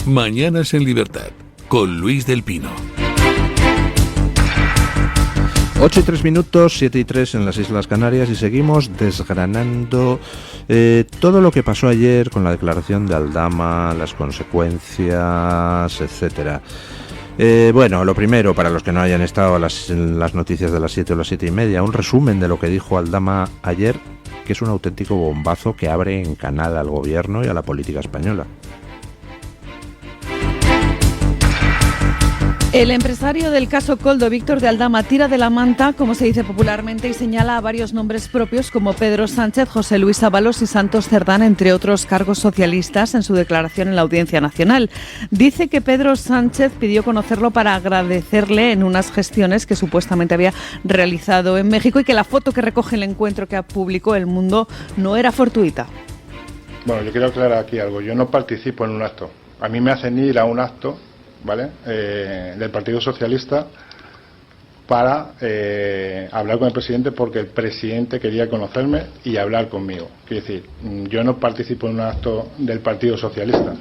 Mañanas en Libertad, con Luis del Pino. 8:03, 7:03 en las Islas Canarias, y seguimos desgranando todo lo que pasó ayer con la declaración de Aldama, las consecuencias, etcétera. Bueno, lo primero, para los que no hayan estado en las noticias de las 7 o las 7:30, un resumen de lo que dijo Aldama ayer, que es un auténtico bombazo que abre en canal al gobierno y a la política española. El empresario del caso Koldo, Víctor de Aldama, tira de la manta, como se dice popularmente, y señala a varios nombres propios como Pedro Sánchez, José Luis Ábalos y Santos Cerdán, entre otros cargos socialistas, en su declaración en la Audiencia Nacional. Dice que Pedro Sánchez pidió conocerlo para agradecerle en unas gestiones que supuestamente había realizado en México, y que la foto que recoge el encuentro que publicó El Mundo no era fortuita. Bueno, yo quiero aclarar aquí algo. Yo no participo en un acto. A mí me hacen ir a un acto, ¿vale? Del Partido Socialista para hablar con el presidente, porque el presidente quería conocerme y hablar conmigo. Quiero decir, yo no participo en un acto del Partido Socialista.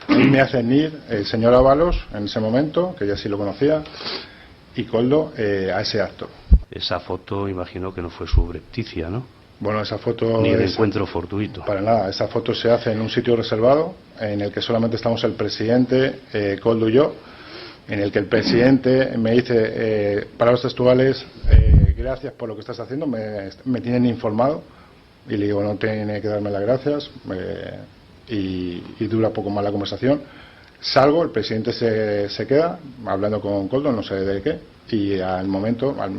A mí me hacen ir el señor Ábalos, en ese momento, que ya sí lo conocía, y Koldo, a ese acto. Esa foto imagino que no fue subrepticia, ¿no? Bueno, esa foto... Ni de encuentro fortuito. Para nada, esa foto se hace en un sitio reservado, en el que solamente estamos el presidente, Koldo y yo, en el que el presidente me dice, palabras textuales, gracias por lo que estás haciendo, me tienen informado, y le digo, no tiene que darme las gracias, y dura poco más la conversación. Salgo, el presidente se queda hablando con Koldo, no sé de qué, y al momento, al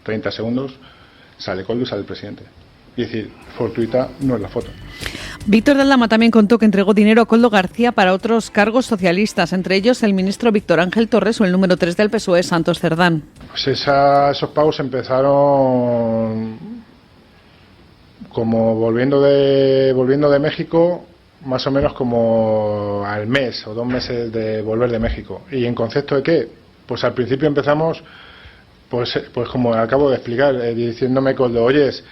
30 segundos, sale Koldo y sale el presidente. Es decir, fortuita no es la foto. Víctor de Aldama también contó que entregó dinero a Koldo García para otros cargos socialistas, entre ellos el ministro Víctor Ángel Torres o el número 3 del PSOE, Santos Cerdán. Pues esos pagos empezaron como volviendo de México, más o menos como al mes o 2 meses de volver de México. ¿Y en concepto de qué? Pues al principio empezamos, pues como acabo de explicar, diciéndome Koldo, oyes,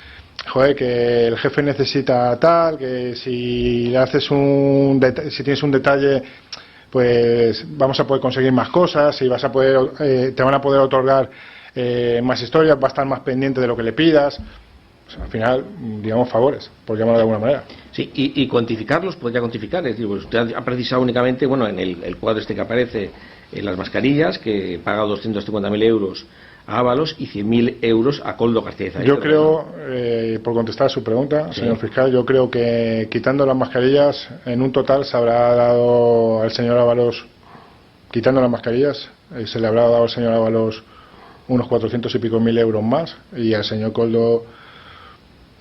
joder, que el jefe necesita tal, que si le haces si tienes un detalle, pues vamos a poder conseguir más cosas, y vas a poder, te van a poder otorgar más historias, va a estar más pendiente de lo que le pidas. Pues, al final, digamos, favores, por llamarlo de alguna manera. Sí, y cuantificarlos, podría cuantificar, es decir, pues usted ha precisado únicamente, bueno, en el cuadro que aparece en las mascarillas, que paga 250.000 euros a Ábalos y 100.000 euros a Koldo García. Yo creo, por contestar a su pregunta, señor fiscal, yo creo que quitando las mascarillas, en un total se habrá dado al señor Ábalos, quitando las mascarillas, se le habrá dado al señor Ábalos unos 400 y pico mil euros más, y al señor Koldo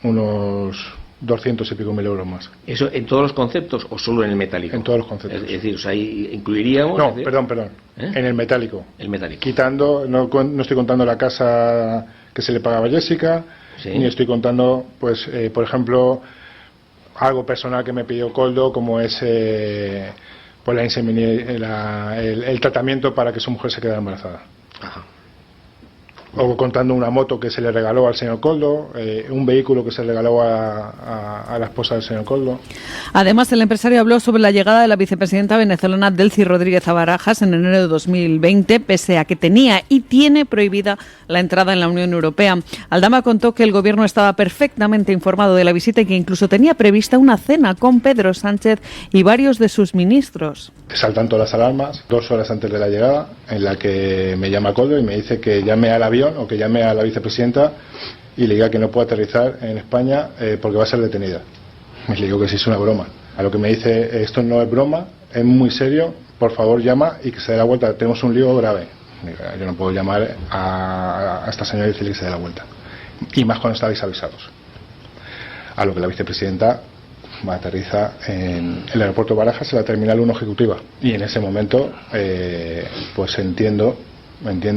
unos 200 y pico mil euros más. ¿Eso en todos los conceptos o solo en el metálico? En todos los conceptos. Es decir, o sea, ahí incluiríamos... No, perdón. En el metálico. El metálico. Quitando, no estoy contando la casa que se le pagaba a Jessica, sí, ni estoy contando, pues, por ejemplo, algo personal que me pidió Koldo, como es pues el tratamiento para que su mujer se quedara embarazada. Ajá. O contando una moto que se le regaló al señor Koldo, un vehículo que se le regaló a la esposa del señor Koldo. Además, el empresario habló sobre la llegada de la vicepresidenta venezolana Delcy Rodríguez a Barajas en enero de 2020, pese a que tenía y tiene prohibida la entrada en la Unión Europea. Aldama contó que el gobierno estaba perfectamente informado de la visita y que incluso tenía prevista una cena con Pedro Sánchez y varios de sus ministros. Saltan todas las alarmas 2 horas antes de la llegada, en la que me llama Koldo y me dice que llame al avión o que llame a la vicepresidenta y le diga que no puede aterrizar en España porque va a ser detenida. Y le digo que sí, es una broma. A lo que me dice, esto no es broma, es muy serio, por favor llama y que se dé la vuelta, tenemos un lío grave. Digo, yo no puedo llamar a esta señora y decirle que se dé la vuelta, y más cuando estáis avisados. A lo que la vicepresidenta aterriza en el aeropuerto de Barajas, en la terminal 1 ejecutiva, y en ese momento pues entiendo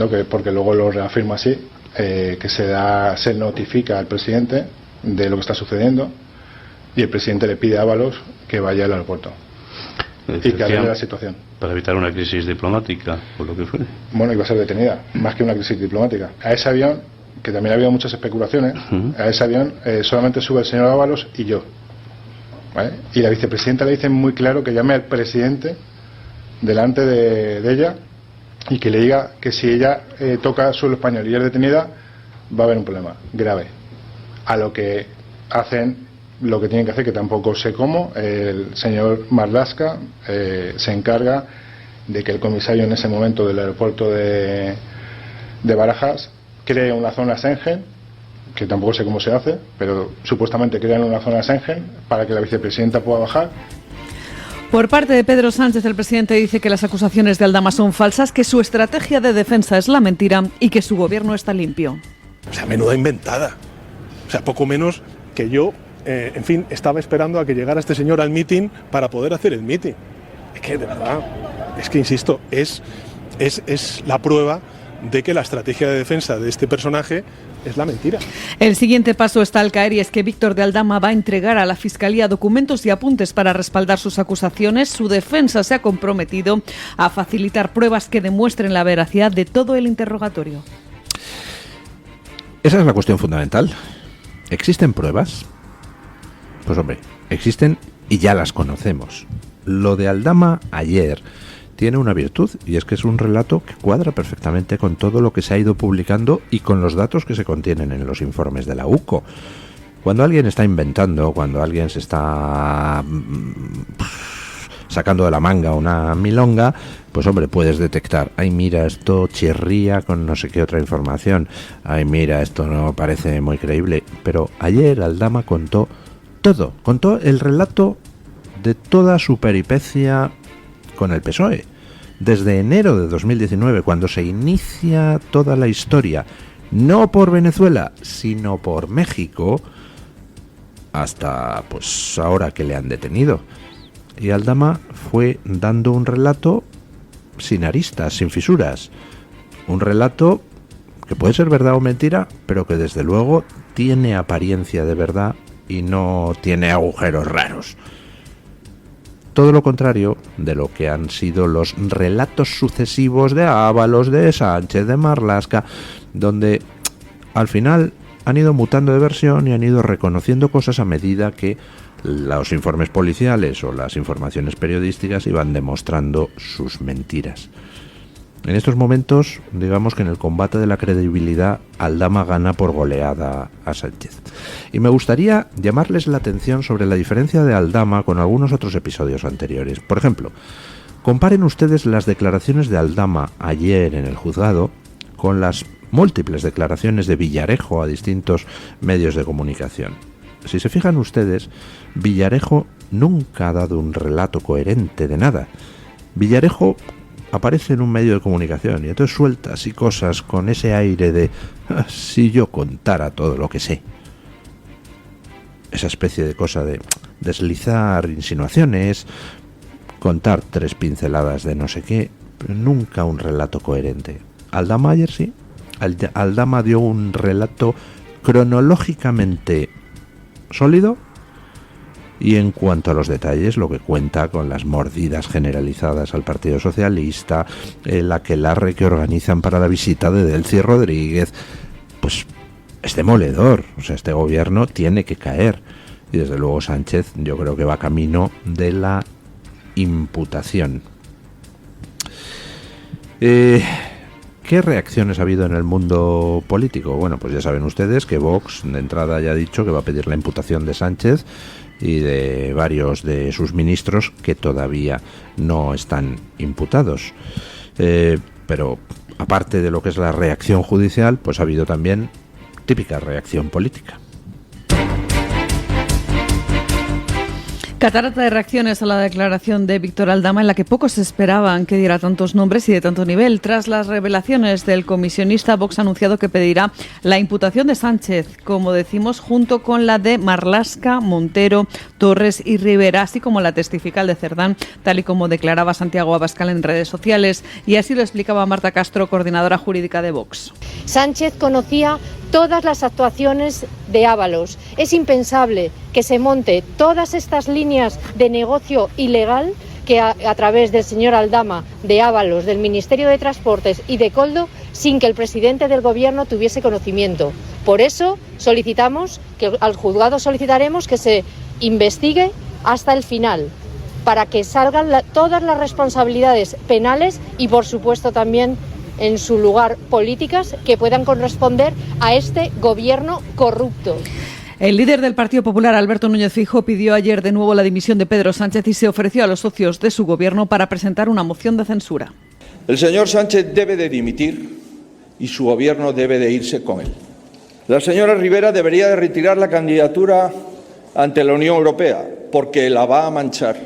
que, porque luego lo reafirma así, que se notifica al presidente de lo que está sucediendo, y el presidente le pide a Ábalos que vaya al aeropuerto y que arregle la situación para evitar una crisis diplomática o lo que fuere. Bueno, iba a ser detenida, más que una crisis diplomática. A ese avión, que también ha habido muchas especulaciones, a ese avión solamente sube el señor Ábalos y yo, ¿vale? Y la vicepresidenta le dice muy claro que llame al presidente delante de ella y que le diga que si ella toca suelo español y es detenida, va a haber un problema grave. A lo que hacen lo que tienen que hacer, que tampoco sé cómo, el señor Marlaska se encarga de que el comisario en ese momento del aeropuerto de Barajas cree una zona Schengen, que tampoco sé cómo se hace, pero supuestamente crean una zona Schengen para que la vicepresidenta pueda bajar. Por parte de Pedro Sánchez, el presidente dice que las acusaciones de Aldama son falsas, que su estrategia de defensa es la mentira y que su gobierno está limpio. O sea, menuda inventada. O sea, poco menos que yo, en fin, estaba esperando a que llegara este señor al mitin para poder hacer el mitin. Es que, de verdad, es que, insisto, es la prueba de que la estrategia de defensa de este personaje es la mentira. El siguiente paso está al caer y es que Víctor de Aldama va a entregar a la Fiscalía documentos y apuntes para respaldar sus acusaciones. Su defensa se ha comprometido a facilitar pruebas que demuestren la veracidad de todo el interrogatorio. Esa es la cuestión fundamental. ¿Existen pruebas? Pues hombre, existen y ya las conocemos. Lo de Aldama ayer tiene una virtud y es que es un relato que cuadra perfectamente con todo lo que se ha ido publicando y con los datos que se contienen en los informes de la UCO. Cuando alguien está inventando, cuando alguien se está sacando de la manga una milonga, pues hombre, puedes detectar, ay mira, esto chirría con no sé qué otra información, ay mira, esto no parece muy creíble. Pero ayer Aldama contó todo, contó el relato de toda su peripecia con el PSOE. Desde enero de 2019, cuando se inicia toda la historia, no por Venezuela, sino por México, hasta pues ahora que le han detenido. Y Aldama fue dando un relato sin aristas, sin fisuras. Un relato que puede ser verdad o mentira, pero que desde luego tiene apariencia de verdad y no tiene agujeros raros. Todo lo contrario de lo que han sido los relatos sucesivos de Ábalos, de Sánchez, de Marlaska, donde al final han ido mutando de versión y han ido reconociendo cosas a medida que los informes policiales o las informaciones periodísticas iban demostrando sus mentiras. En estos momentos, digamos que en el combate de la credibilidad, Aldama gana por goleada a Sánchez. Y me gustaría llamarles la atención sobre la diferencia de Aldama con algunos otros episodios anteriores. Por ejemplo, comparen ustedes las declaraciones de Aldama ayer en el juzgado con las múltiples declaraciones de Villarejo a distintos medios de comunicación. Si se fijan ustedes, Villarejo nunca ha dado un relato coherente de nada. Villarejo aparece en un medio de comunicación y entonces suelta así cosas con ese aire de si yo contara todo lo que sé. Esa especie de cosa de deslizar insinuaciones, contar 3 pinceladas de no sé qué, pero nunca un relato coherente. Aldama ayer sí. Aldama dio un relato cronológicamente sólido y en cuanto a los detalles, lo que cuenta con las mordidas generalizadas al Partido Socialista, el aquelarre que organizan para la visita de Delcy Rodríguez, pues es demoledor. O sea, este gobierno tiene que caer. Y desde luego Sánchez yo creo que va camino de la imputación. ¿Qué reacciones ha habido en el mundo político? Bueno, pues ya saben ustedes que Vox de entrada ya ha dicho que va a pedir la imputación de Sánchez y de varios de sus ministros que todavía no están imputados. Pero aparte de lo que es la reacción judicial, pues ha habido también típica reacción política. Catarata de reacciones a la declaración de Víctor Aldama, en la que pocos esperaban que diera tantos nombres y de tanto nivel. Tras las revelaciones del comisionista, Vox ha anunciado que pedirá la imputación de Sánchez, como decimos, junto con la de Marlaska, Montero, Torres y Rivera, así como la testifical de Cerdán, tal y como declaraba Santiago Abascal en redes sociales. Y así lo explicaba Marta Castro, coordinadora jurídica de Vox. Sánchez conocía todas las actuaciones de Ábalos. Es impensable que se monte todas estas líneas de negocio ilegal que a través del señor Aldama, de Ábalos, del Ministerio de Transportes y de Koldo, sin que el presidente del gobierno tuviese conocimiento. Por eso solicitamos, que al juzgado solicitaremos que se investigue hasta el final. para que salgan todas las responsabilidades penales y, por supuesto, también en su lugar políticas que puedan corresponder a este gobierno corrupto. El líder del Partido Popular, Alberto Núñez Feijóo, pidió ayer de nuevo la dimisión de Pedro Sánchez y se ofreció a los socios de su gobierno para presentar una moción de censura. El señor Sánchez debe de dimitir y su gobierno debe de irse con él. La señora Rivera debería de retirar la candidatura ante la Unión Europea porque la va a manchar.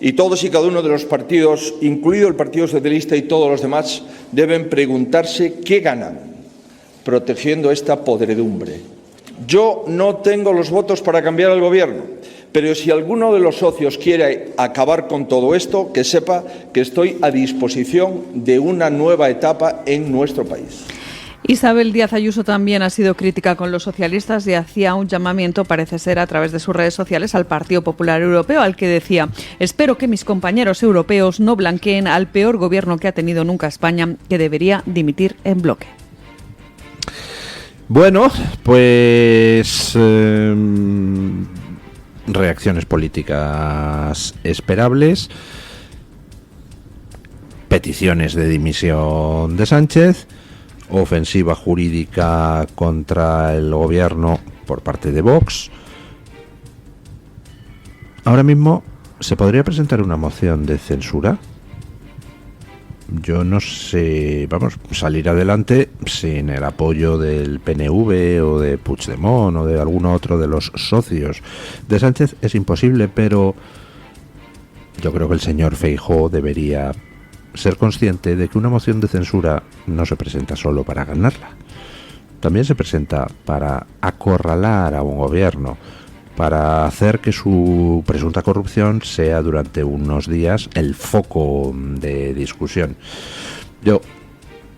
Y todos y cada uno de los partidos, incluido el Partido Socialista y todos los demás, deben preguntarse qué ganan protegiendo esta podredumbre. Yo no tengo los votos para cambiar el gobierno, pero si alguno de los socios quiere acabar con todo esto, que sepa que estoy a disposición de una nueva etapa en nuestro país. Isabel Díaz Ayuso también ha sido crítica con los socialistas y hacía un llamamiento, parece ser a través de sus redes sociales, al Partido Popular Europeo, al que decía: espero que mis compañeros europeos no blanqueen al peor gobierno que ha tenido nunca España, que debería dimitir en bloque. Bueno, pues reacciones políticas esperables, peticiones de dimisión de Sánchez, ofensiva jurídica contra el gobierno por parte de Vox. Ahora mismo se podría presentar una moción de censura. Yo no sé, salir adelante sin el apoyo del PNV o de Puigdemont o de algún otro de los socios de Sánchez es imposible, pero yo creo que el señor Feijóo debería ser consciente de que una moción de censura no se presenta solo para ganarla, también se presenta para acorralar a un gobierno, para hacer que su presunta corrupción sea durante unos días el foco de discusión. Yo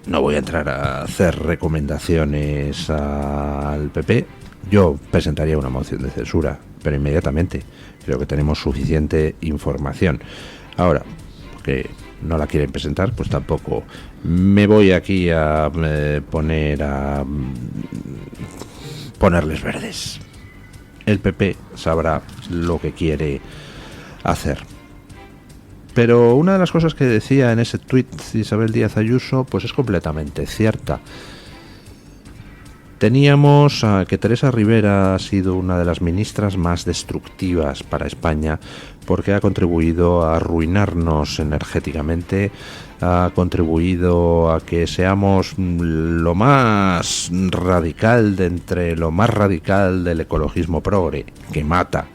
no voy a entrar a hacer recomendaciones al PP. Yo presentaría una moción de censura, pero inmediatamente. Creo que tenemos suficiente información. Ahora, porque no la quieren presentar, pues tampoco me voy aquí a ponerles verdes. El PP sabrá lo que quiere hacer. Pero una de las cosas que decía en ese tuit Isabel Díaz Ayuso, pues es completamente cierta. Teníamos a que Teresa Rivera ha sido una de las ministras más destructivas para España porque ha contribuido a arruinarnos energéticamente, ha contribuido a que seamos lo más radical de entre lo más radical del ecologismo progre, que mata.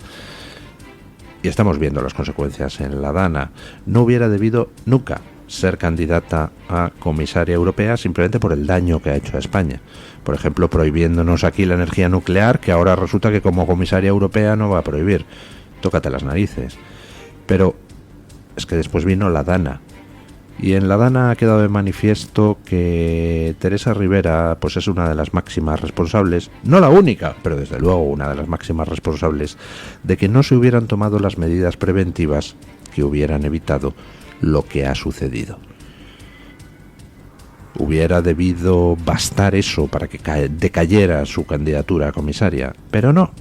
Y estamos viendo las consecuencias en la Dana. No hubiera debido nunca ser candidata a comisaria europea simplemente por el daño que ha hecho a España. Por ejemplo, prohibiéndonos aquí la energía nuclear, que ahora resulta que como comisaria europea no va a prohibir. Tócate las narices. Pero es que después vino la Dana. Y en la Dana ha quedado de manifiesto que Teresa Rivera pues es una de las máximas responsables, no la única, pero desde luego una de las máximas responsables de que no se hubieran tomado las medidas preventivas que hubieran evitado lo que ha sucedido. Hubiera debido bastar eso para que decayera su candidatura a comisaria, pero no.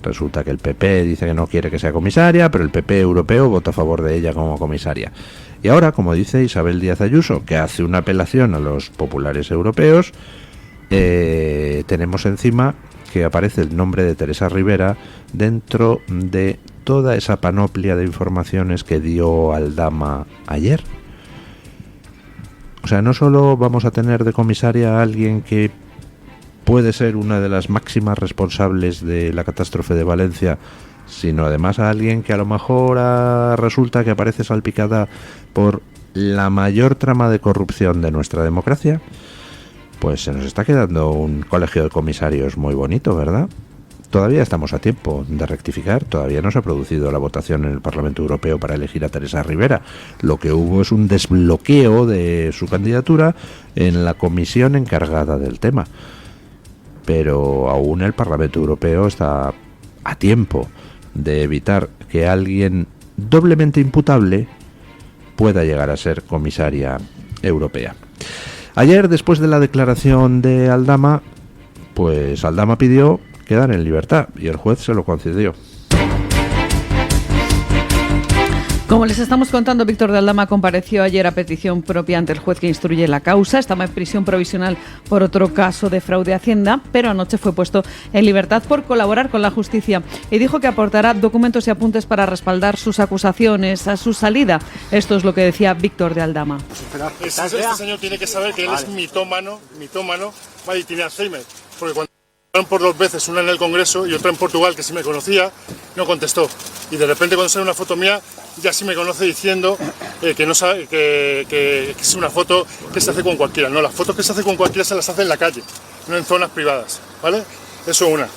Resulta que el PP dice que no quiere que sea comisaria, pero el PP europeo vota a favor de ella como comisaria. Y ahora, como dice Isabel Díaz Ayuso, que hace una apelación a los populares europeos, tenemos encima que aparece el nombre de Teresa Rivera dentro de toda esa panoplia de informaciones que dio Aldama ayer. O sea, no solo vamos a tener de comisaria a alguien que puede ser una de las máximas responsables de la catástrofe de Valencia, sino además a alguien que a lo mejor resulta que aparece salpicada por la mayor trama de corrupción de nuestra democracia. Pues se nos está quedando un colegio de comisarios muy bonito, ¿verdad? Todavía estamos a tiempo de rectificar, todavía no se ha producido la votación en el Parlamento Europeo para elegir a Teresa Rivera. Lo que hubo es un desbloqueo de su candidatura en la comisión encargada del tema. Pero aún el Parlamento Europeo está a tiempo de evitar que alguien doblemente imputable pueda llegar a ser comisaria europea. Ayer, después de la declaración de Aldama, pues Aldama pidió quedar en libertad y el juez se lo concedió. Como les estamos contando, Víctor de Aldama compareció ayer a petición propia ante el juez que instruye la causa. Estaba en prisión provisional por otro caso de fraude a Hacienda, pero anoche fue puesto en libertad por colaborar con la justicia y dijo que aportará documentos y apuntes para respaldar sus acusaciones a su salida. Esto es lo que decía Víctor de Aldama. Este señor tiene que saber que él es mitómano, ¿vale? Y tiene Alzheimer, porque cuando por 2 veces, una en el Congreso y otra en Portugal, que sí me conocía, no contestó. Y de repente cuando sale una foto mía, ya sí me conoce diciendo que no sabe que es una foto que se hace con cualquiera. No, las fotos que se hace con cualquiera se las hace en la calle, no en zonas privadas, ¿vale? Eso una.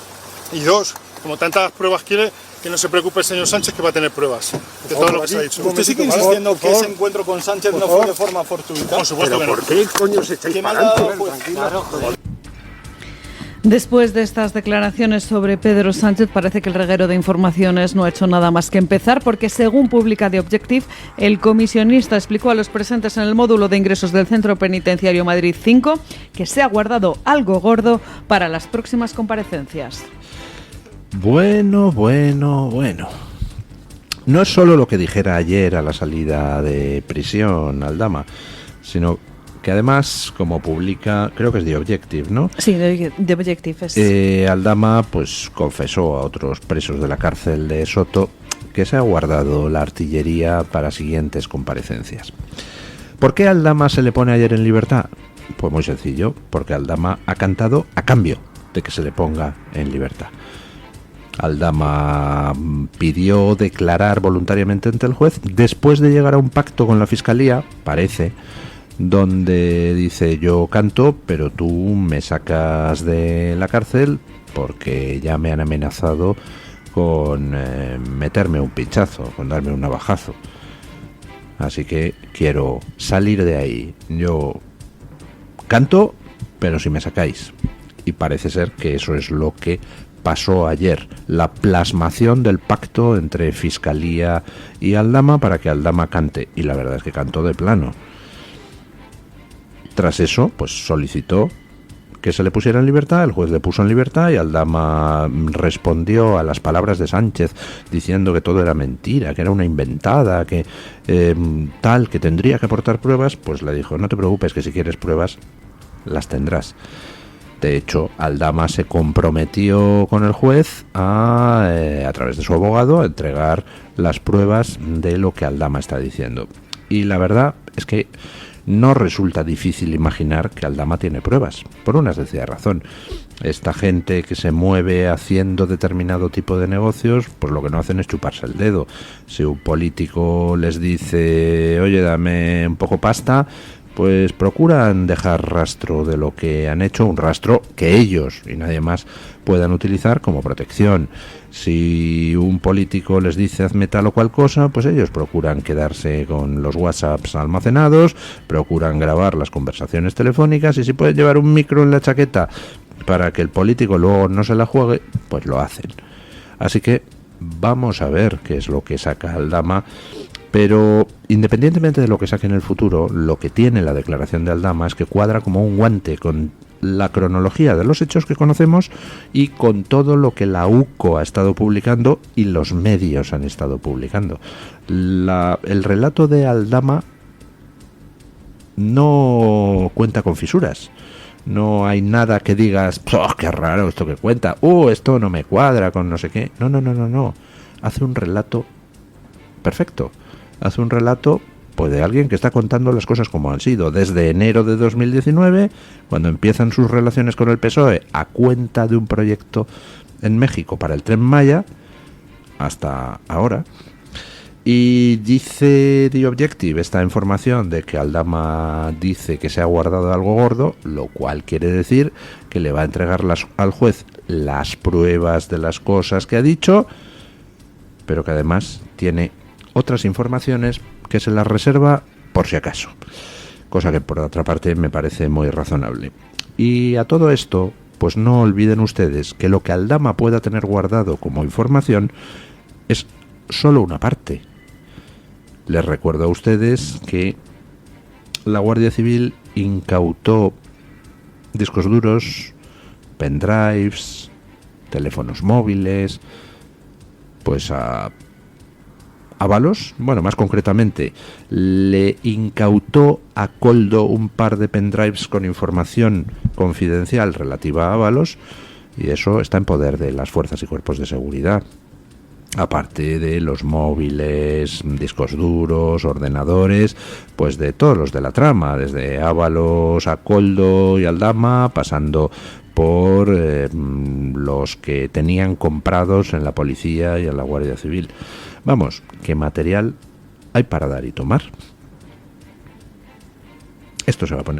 Y 2, como tantas pruebas quiere, que no se preocupe el señor Sánchez, que va a tener pruebas de todo lo que se ha dicho. ¿Usted sigue insistiendo que ese encuentro con Sánchez no fue de forma fortuita? Por supuesto que no. ¿Por qué coño se está disparando? Después de estas declaraciones sobre Pedro Sánchez, parece que el reguero de informaciones no ha hecho nada más que empezar, porque según publica The Objective, el comisionista explicó a los presentes en el módulo de ingresos del Centro Penitenciario Madrid 5 que se ha guardado algo gordo para las próximas comparecencias. Bueno. No es solo lo que dijera ayer a la salida de prisión Aldama, sino que además, como publica, creo que es The Objective, ¿no? Sí, The Objective es. Aldama pues confesó a otros presos de la cárcel de Soto que se ha guardado la artillería para siguientes comparecencias. ¿Por qué Aldama se le pone ayer en libertad? Pues muy sencillo, porque Aldama ha cantado a cambio de que se le ponga en libertad. Aldama pidió declarar voluntariamente ante el juez después de llegar a un pacto con la Fiscalía, parece, donde dice: yo canto, pero tú me sacas de la cárcel porque ya me han amenazado con meterme un pinchazo, con darme un navajazo. Así que quiero salir de ahí. Yo canto, pero si me sacáis. Y parece ser que eso es lo que pasó ayer, la plasmación del pacto entre Fiscalía y Aldama para que Aldama cante. Y la verdad es que cantó de plano. Tras eso, pues solicitó que se le pusiera en libertad, el juez le puso en libertad y Aldama respondió a las palabras de Sánchez diciendo que todo era mentira, que era una inventada, que que tendría que aportar pruebas. Pues le dijo: no te preocupes, que si quieres pruebas, las tendrás. De hecho, Aldama se comprometió con el juez a través de su abogado, a entregar las pruebas de lo que Aldama está diciendo. Y la verdad es que no resulta difícil imaginar que Aldama tiene pruebas, por una sencilla razón. Esta gente que se mueve haciendo determinado tipo de negocios, pues lo que no hacen es chuparse el dedo. Si un político les dice: oye, dame un poco pasta, pues procuran dejar rastro de lo que han hecho, un rastro que ellos y nadie más puedan utilizar como protección. Si un político les dice: hazme tal o cual cosa, pues ellos procuran quedarse con los WhatsApps almacenados, procuran grabar las conversaciones telefónicas, y si pueden llevar un micro en la chaqueta para que el político luego no se la juegue, pues lo hacen. Así que vamos a ver qué es lo que saca Aldama. Pero independientemente de lo que saque en el futuro, lo que tiene la declaración de Aldama es que cuadra como un guante con la cronología de los hechos que conocemos y con todo lo que la UCO ha estado publicando y los medios han estado publicando. El relato de Aldama no cuenta con fisuras. No hay nada que digas: ¡oh, qué raro esto que cuenta! Esto no me cuadra con no sé qué. No. Hace un relato perfecto. Hace un relato pues de alguien que está contando las cosas como han sido, desde enero de 2019, cuando empiezan sus relaciones con el PSOE a cuenta de un proyecto en México para el Tren Maya, hasta ahora. Y dice The Objective esta información de que Aldama dice que se ha guardado algo gordo, lo cual quiere decir que le va a entregar al juez las pruebas de las cosas que ha dicho, pero que además tiene otras informaciones que se las reserva por si acaso, cosa que por otra parte me parece muy razonable. Y a todo esto, pues no olviden ustedes que lo que Aldama pueda tener guardado como información es solo una parte. Les recuerdo a ustedes que la Guardia Civil incautó discos duros, pendrives, teléfonos móviles, pues a Ábalos, bueno, más concretamente, le incautó a Koldo un par de pendrives con información confidencial relativa a Ábalos, y eso está en poder de las fuerzas y cuerpos de seguridad. Aparte de los móviles, discos duros, ordenadores, pues de todos los de la trama, desde Ábalos a Koldo y Aldama, pasando por los que tenían comprados en la policía y en la Guardia Civil. Vamos, que material hay para dar y tomar. Esto se va a poner